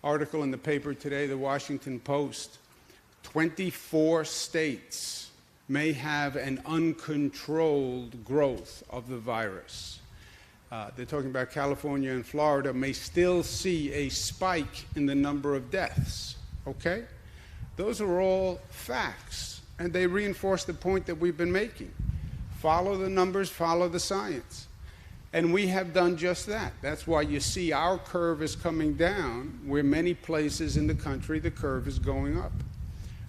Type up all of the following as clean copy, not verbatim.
article in the paper today, the Washington Post. 24 states may have an uncontrolled growth of the virus. They're talking about California and Florida may still see a spike in the number of deaths, okay? Those are all facts, and they reinforce the point that we've been making. Follow the numbers, follow the science. And we have done just that. That's why you see our curve is coming down, where many places in the country the curve is going up.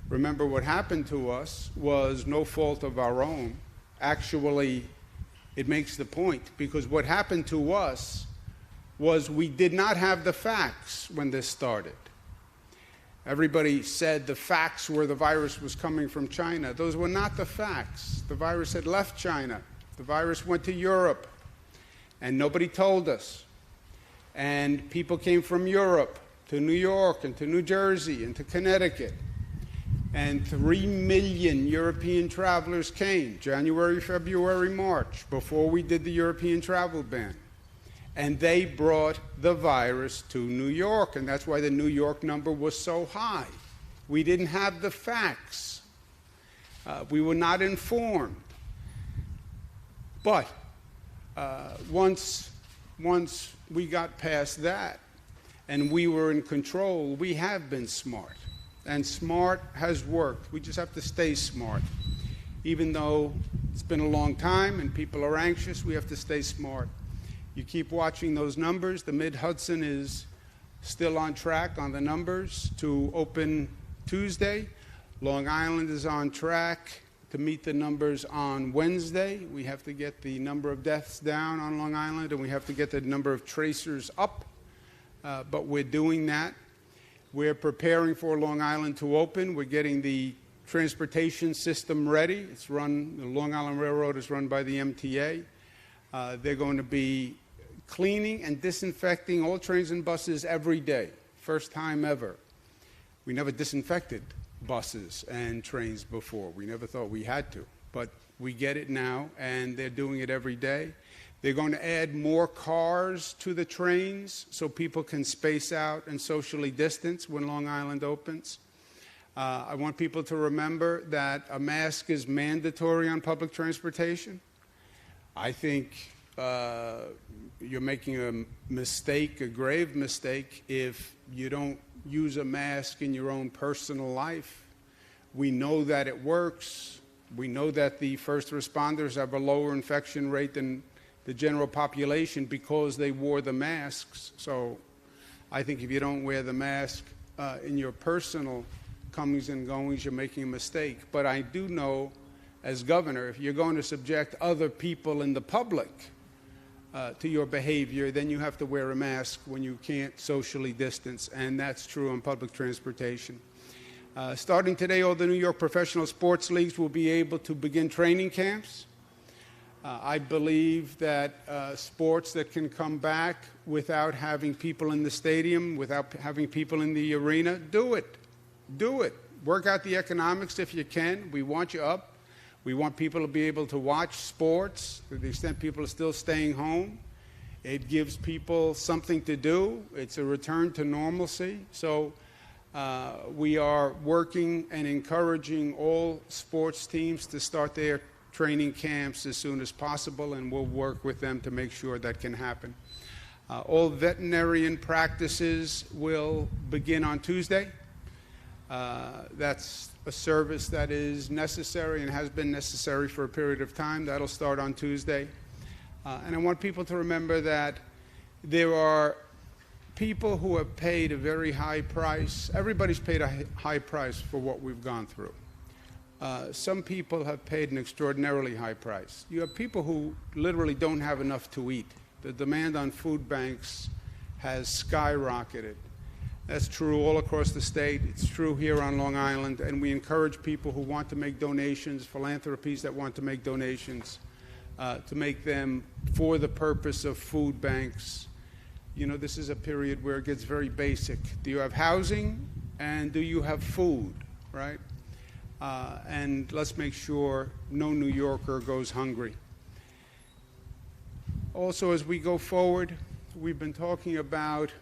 Remember, what happened to us was no fault of our own. Actually, it makes the point, because what happened to us was we did not have the facts when this started. Everybody said the facts were the virus was coming from China. Those were not the facts. The virus had left China. The virus went to Europe, and nobody told us. And people came from Europe to New York and to New Jersey and to Connecticut. And 3 million European travelers came, January, February, March, before we did the European travel ban. And they brought the virus to New York, and that's why the New York number was so high. We didn't have the facts. We were not informed. But once we got past that and we were in control, we have been smart. And smart has worked. We just have to stay smart. Even though it's been a long time and people are anxious, we have to stay smart. You keep watching those numbers. The Mid-Hudson is still on track on the numbers to open Tuesday. Long Island is on track to meet the numbers on Wednesday. We have to get the number of deaths down on Long Island, and we have to get the number of tracers up. But we're doing that. We're preparing for Long Island to open. We're getting the transportation system ready. It's run, the Long Island Railroad is run by the MTA. They're going to be cleaning and disinfecting all trains and buses every day. First time ever. We never disinfected buses and trains before. We never thought we had to, but we get it now, and they're doing it every day. They're going to add more cars to the trains so people can space out and socially distance when Long Island opens. I want people to remember that a mask is mandatory on public transportation. I think you're making a mistake, a grave mistake, if you don't use a mask in your own personal life. We know that it works. We know that the first responders have a lower infection rate than the general population because they wore the masks. So I think if you don't wear the mask in your personal comings and goings, you're making a mistake. But I do know, as governor, if you're going to subject other people in the public to your behavior, then you have to wear a mask when you can't socially distance, and that's true on public transportation. Starting today, all the New York professional sports leagues will be able to begin training camps. I believe that sports that can come back without having people in the stadium, without having people in the arena, do it. Do it. Work out the economics if you can. We want you up. We want people to be able to watch sports to the extent people are still staying home. It gives people something to do. It's a return to normalcy. So we are working and encouraging all sports teams to start their training camps as soon as possible, and we'll work with them to make sure that can happen. All veterinarian practices will begin on Tuesday. That's a service that is necessary and has been necessary for a period of time. That'll start on Tuesday. And I want people to remember that there are people who have paid a very high price. Everybody's paid a high price for what we've gone through. Some people have paid an extraordinarily high price. You have people who literally don't have enough to eat. The demand on food banks has skyrocketed. That's true all across the state. It's true here on Long Island, and we encourage people who want to make donations, philanthropies that want to make donations, to make them for the purpose of food banks. You know, this is a period where it gets very basic. Do you have housing, and do you have food, right? And let's make sure no New Yorker goes hungry. Also, as we go forward, we've been talking about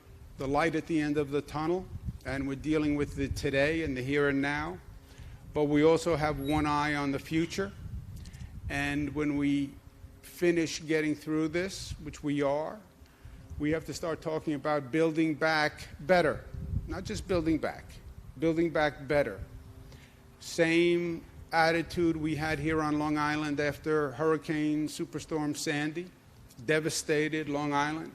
the light at the end of the tunnel, and we're dealing with the today and the here and now. But we also have one eye on the future. And when we finish getting through this, which we are, we have to start talking about building back better. Not just building back better. Same attitude we had here on Long Island after Hurricane Superstorm Sandy, devastated Long Island.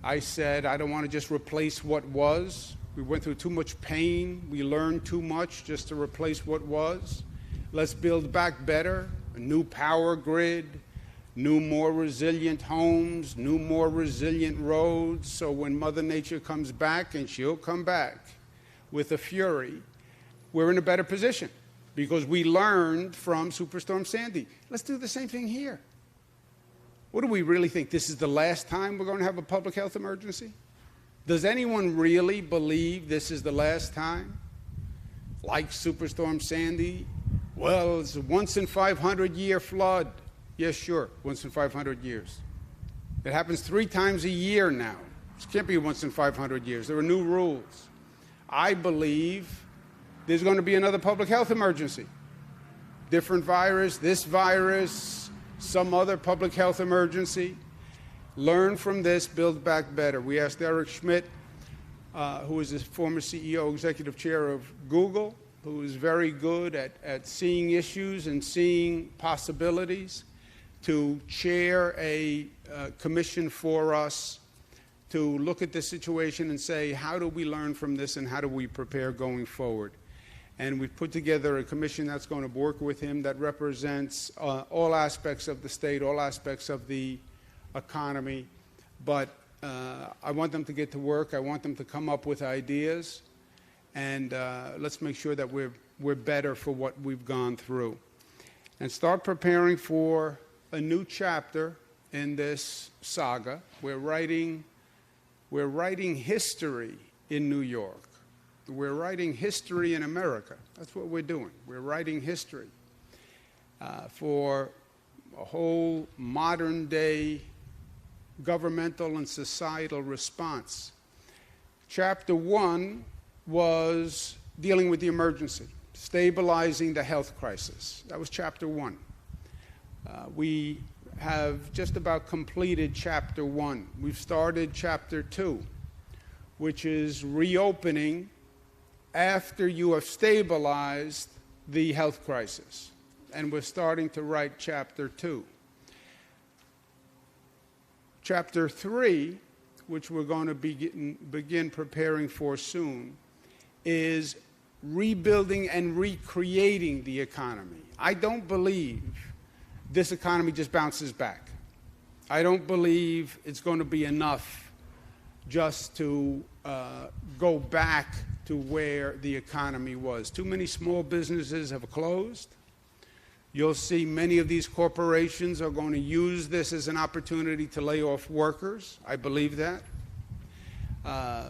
I said, I don't want to just replace what was. We went through too much pain. We learned too much just to replace what was. Let's build back better, a new power grid, new, more resilient homes, new, more resilient roads, so when Mother Nature comes back, and she'll come back with a fury, we're in a better position because we learned from Superstorm Sandy. Let's do the same thing here. What do we really think? This is the last time we're going to have a public health emergency? Does anyone really believe this is the last time? Like Superstorm Sandy? Well, it's a once in 500-year flood. Yes, sure, once in 500 years. It happens 3 times a year now. This can't be once in 500 years. There are new rules. I believe there's going to be another public health emergency. Different virus, this virus, some other public health emergency. Learn from this, build back better. We asked Eric Schmidt, who is the former CEO, executive chair of Google, who is very good at seeing issues and seeing possibilities, to chair a commission for us to look at the situation and say, how do we learn from this and how do we prepare going forward? And we've put together a commission that's going to work with him that represents all aspects of the state, all aspects of the economy. But I want them to get to work. I want them to come up with ideas. And let's make sure that we're better for what we've gone through. And start preparing for a new chapter in this saga. We're writing history in New York. We're writing history in America. That's what we're doing. We're writing history for a whole modern-day governmental and societal response. Chapter 1 was dealing with the emergency, stabilizing the health crisis. That was Chapter 1. We have just about completed Chapter 1. We've started Chapter 2, which is reopening after you have stabilized the health crisis. And we're starting to write Chapter 2. Chapter 3, which we're going to begin preparing for soon, is rebuilding and recreating the economy. I don't believe this economy just bounces back. I don't believe it's going to be enough just to go back to where the economy was. Too many small businesses have closed. You'll see many of these corporations are going to use this as an opportunity to lay off workers. I believe that.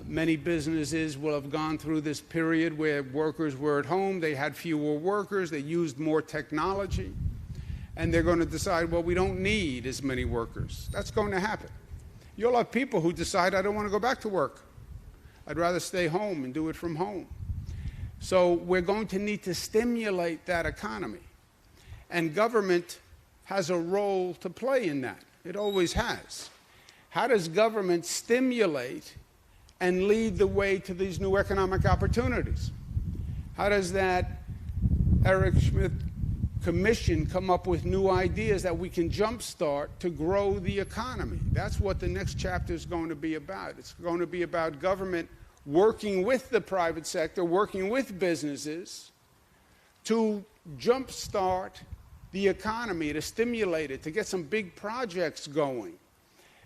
Many businesses will have gone through this period where workers were at home, they had fewer workers, they used more technology, and they're going to decide, well, we don't need as many workers. That's going to happen. You'll have people who decide, I don't want to go back to work. I'd rather stay home and do it from home. So we're going to need to stimulate that economy. And government has a role to play in that. It always has. How does government stimulate and lead the way to these new economic opportunities? How does that Eric Schmidt Commission come up with new ideas that we can jumpstart to grow the economy? That's what the next chapter is going to be about. It's going to be about government working with the private sector, working with businesses to jumpstart the economy, to stimulate it, to get some big projects going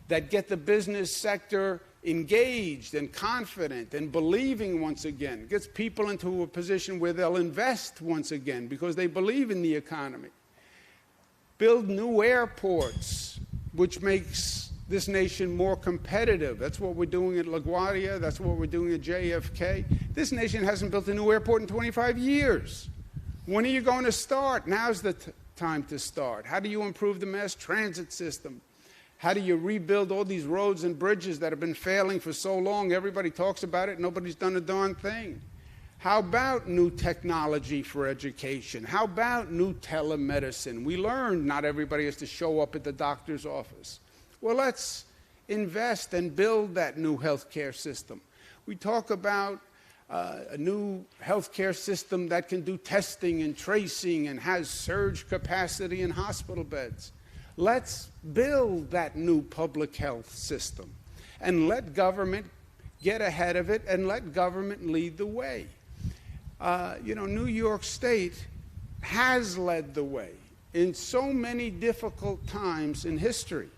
that get the business sector engaged and confident and believing once again, gets people into a position where they'll invest once again because they believe in the economy. Build new airports, which makes this nation more competitive. That's what we're doing at LaGuardia. That's what we're doing at JFK. This nation hasn't built a new airport in 25 years. When are you going to start? Now's the time to start. How do you improve the mass transit system? How do you rebuild all these roads and bridges that have been failing for so long? Everybody talks about it. Nobody's done a darn thing. How about new technology for education? How about new telemedicine? We learned not everybody has to show up at the doctor's office. Well, let's invest and build that new healthcare system. We talk about a new healthcare system that can do testing and tracing and has surge capacity in hospital beds. Let's build that new public health system and let government get ahead of it and let government lead the way. New York State has led the way in so many difficult times in history.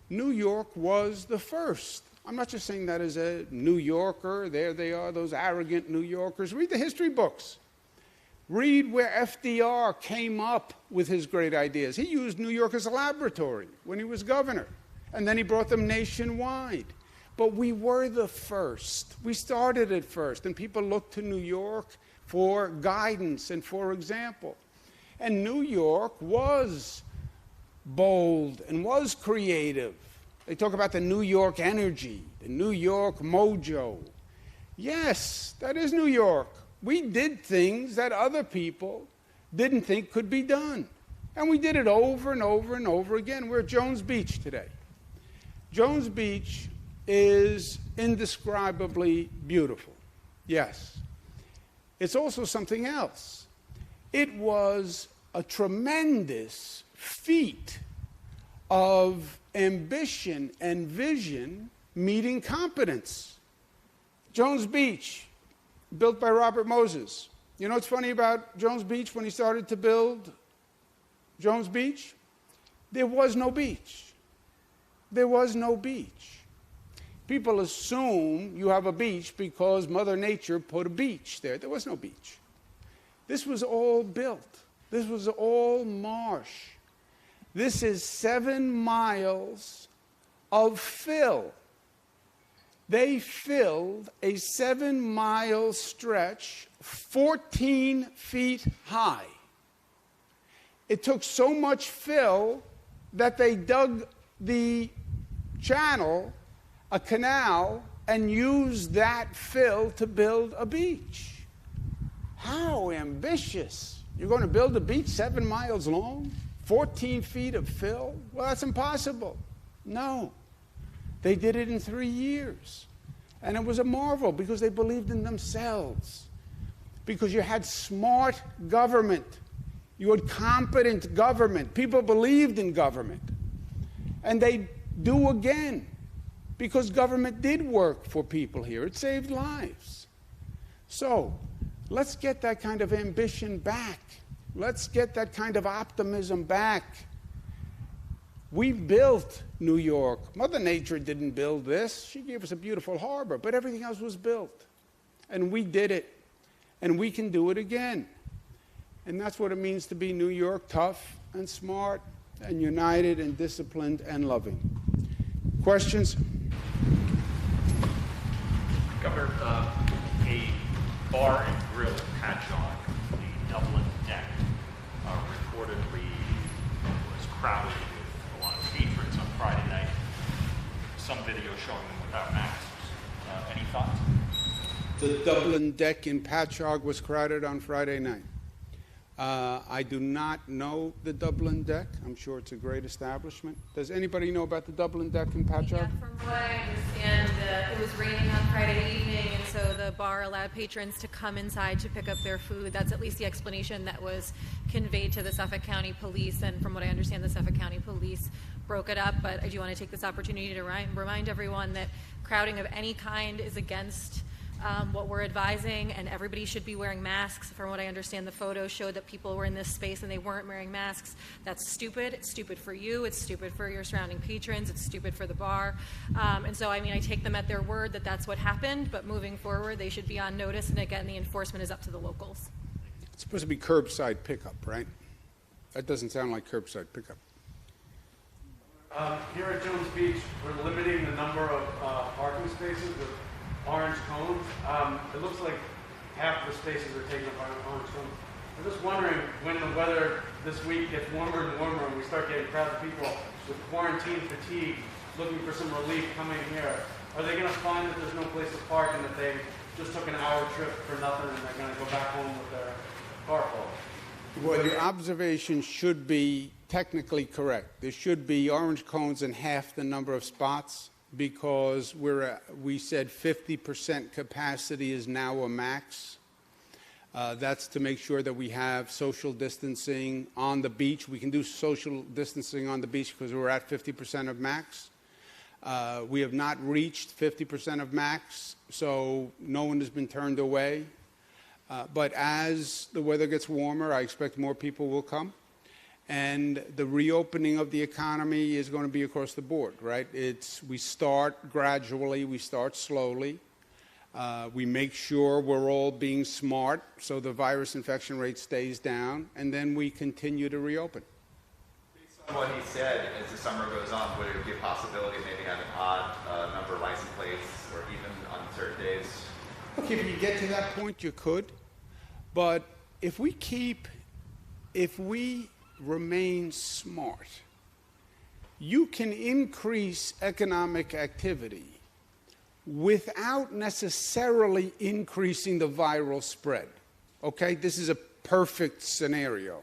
New York was the first. I'm not just saying that as a New Yorker. There they are, those arrogant New Yorkers. Read the history books. Read where FDR came up with his great ideas. He used New York as a laboratory when he was governor, and then he brought them nationwide. But we were the first. We started it first, and people looked to New York for guidance and for example. And New York was bold and was creative. They talk about the New York energy, the New York mojo. Yes, that is New York. We did things that other people didn't think could be done. And we did it over and over and over again. We're at Jones Beach today. Jones Beach is indescribably beautiful. Yes. It's also something else. It was a tremendous feat of ambition and vision meeting competence. Jones Beach, built by Robert Moses. You know what's funny about Jones Beach when he started to build Jones Beach? There was no beach. There was no beach. People assume you have a beach because Mother Nature put a beach there. There was no beach. This was all built. This was all marsh. This is 7 miles of fill. They filled a 7-mile stretch 14 feet high. It took so much fill that they dug the channel, a canal, and used that fill to build a beach. How ambitious. You're going to build a beach 7 miles long? 14 feet of fill? Well, that's impossible. No. They did it in 3 years. And it was a marvel because they believed in themselves. Because you had smart government. You had competent government. People believed in government. And they do again. Because government did work for people here. It saved lives. So, let's get that kind of ambition back. Let's get that kind of optimism back. We built New York. Mother Nature didn't build this. She gave us a beautiful harbor, but everything else was built. And we did it. And we can do it again. And that's what it means to be New York, tough and smart and united and disciplined and loving. Questions? Governor, a bar and grill in Patchogue, the Dublin Deck, reportedly was crowded with a lot of patrons on Friday night. Some video showing them without masks. Any thoughts? The Dublin Deck in Patchogue was crowded on Friday night. I do not know the Dublin Deck. I'm sure it's a great establishment. Does anybody know about the Dublin Deck in Patchogue? Yeah, from what I understand, it was raining on Friday evening, and so the bar allowed patrons to come inside to pick up their food. That's at least the explanation that was conveyed to the Suffolk County Police, and from what I understand, the Suffolk County Police broke it up. But I do want to take this opportunity to remind everyone that crowding of any kind is against what we're advising, and everybody should be wearing masks. From what I understand, the photos showed that people were in this space and they weren't wearing masks. That's stupid. It's stupid for you. It's stupid for your surrounding patrons. It's stupid for the bar. And so, I mean, I take them at their word that that's what happened, but moving forward, they should be on notice, and again, the enforcement is up to the locals. It's supposed to be curbside pickup, right? That doesn't sound like curbside pickup. Here at Jones Beach, we're limiting the number of parking spaces with orange cones. It looks like half the spaces are taken up by orange cones. I'm just wondering when the weather this week gets warmer and warmer and we start getting crowds of people with quarantine fatigue looking for some relief coming here, are they going to find that there's no place to park and that they just took an hour trip for nothing and they're going to go back home with their car full? Well, your observation should be technically correct. There should be orange cones in half the number of spots because we said 50% capacity is now a max. That's to make sure that we have social distancing on the beach. We can do social distancing on the beach because we're at 50% of max. We have not reached 50% of max, so no one has been turned away. But as the weather gets warmer, I expect more people will come. And the reopening of the economy is going to be across the board, right? We start gradually, we start slowly. We make sure we're all being smart so the virus infection rate stays down, and then we continue to reopen. Based on what he said, as the summer goes on, would it be a possibility of maybe having odd number of license plates or even on certain days? Look, if you get to that point, you could. But if we remain smart, you can increase economic activity without necessarily increasing the viral spread. Okay? This is a perfect scenario.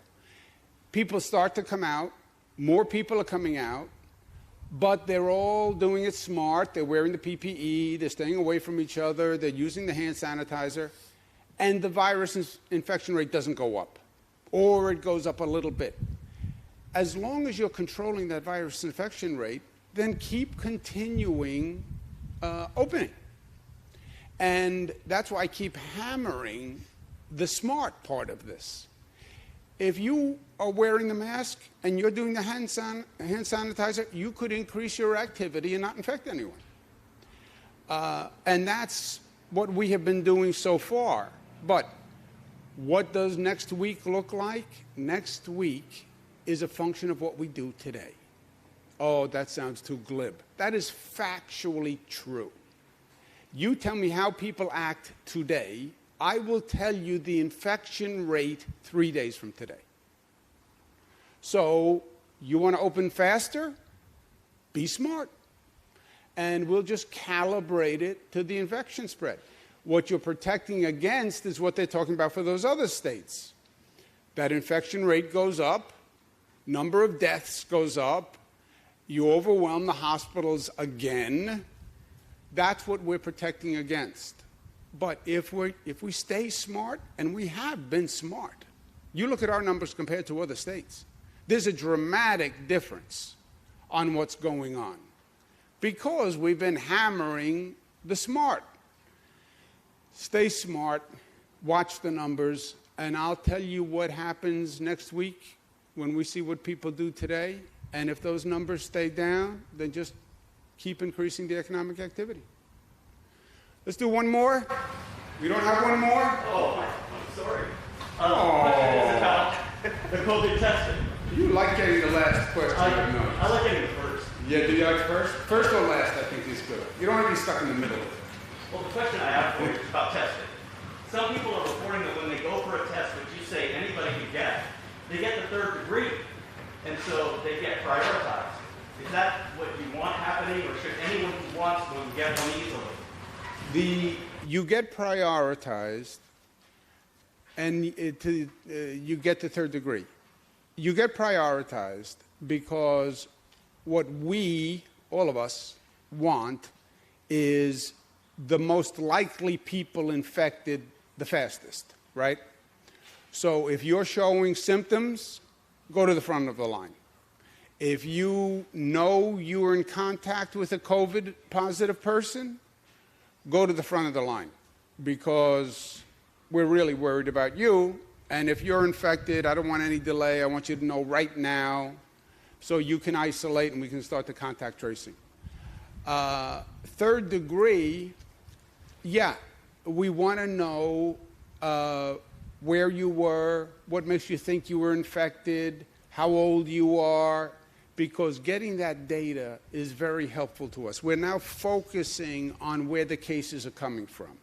People start to come out, more people are coming out, but they're all doing it smart. They're wearing the PPE, they're staying away from each other, they're using the hand sanitizer, and the virus infection rate doesn't go up, or it goes up a little bit. As long as you're controlling that virus infection rate, then keep continuing opening. And that's why I keep hammering the smart part of this. If you are wearing the mask and you're doing the hand sanitizer, you could increase your activity and not infect anyone. And that's what we have been doing so far. But what does next week look like? Next week is a function of what we do today. Oh, that sounds too glib. That is factually true. You tell me how people act today, I will tell you the infection rate 3 days from today. So, you want to open faster? Be smart. And we'll just calibrate it to the infection spread. What you're protecting against is what they're talking about for those other states. That infection rate goes up, number of deaths goes up, you overwhelm the hospitals again. That's what we're protecting against. But if we stay smart, and we have been smart, you look at our numbers compared to other states, there's a dramatic difference on what's going on because we've been hammering the smart. Stay smart, watch the numbers, and I'll tell you what happens next week when we see what people do today. And if those numbers stay down, then just keep increasing the economic activity. Let's do one more. We don't have one more? Oh, I'm sorry. Oh. Question is about the COVID testing. You like getting the last question. I like getting the first. Yeah, do you like first? First or last, I think is good. You don't want to be stuck in the middle. Well, the question I have for you is about testing. Some people are reporting that when they go for a test, which you say anybody can get, they get the third degree, and so they get prioritized. Is that what you want happening, or should anyone who wants one get one easily? You get prioritized, and you get the third degree. You get prioritized because what we, all of us, want is the most likely people infected the fastest, right? So if you're showing symptoms, go to the front of the line. If you know you were in contact with a COVID positive person, go to the front of the line because we're really worried about you. And if you're infected, I don't want any delay. I want you to know right now so you can isolate and we can start the contact tracing. Third degree, yeah, we want to know where you were, what makes you think you were infected, how old you are, because getting that data is very helpful to us. We're now focusing on where the cases are coming from.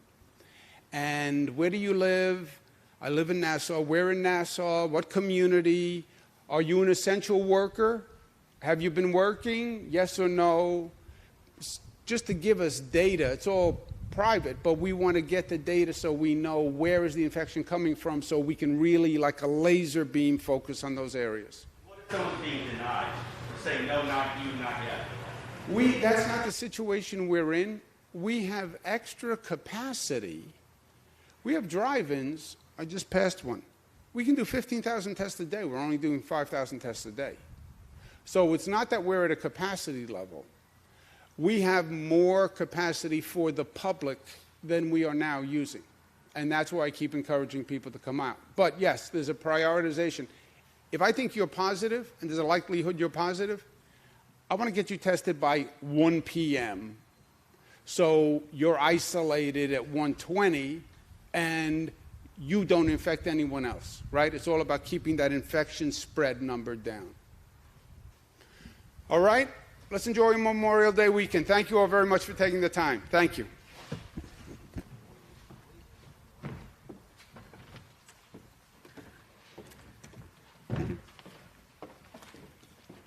And where do you live? I live in Nassau. We're in Nassau. What community? Are you an essential worker? Have you been working? Yes or no? Just to give us data. It's all private, but we want to get the data so we know where is the infection coming from, so we can really, like a laser beam, focus on those areas. What if someone's being denied? Saying, no, not you, not yet. That's not the situation we're in. We have extra capacity. We have drive-ins. I just passed one. We can do 15,000 tests a day. We're only doing 5,000 tests a day. So it's not that we're at a capacity level. We have more capacity for the public than we are now using. And that's why I keep encouraging people to come out. But yes, there's a prioritization. If I think you're positive, and there's a likelihood you're positive, I want to get you tested by 1 p.m. So you're isolated at 1:20 and you don't infect anyone else, right? It's all about keeping that infection spread number down. All right? Let's enjoy Memorial Day weekend. Thank you all very much for taking the time. Thank you.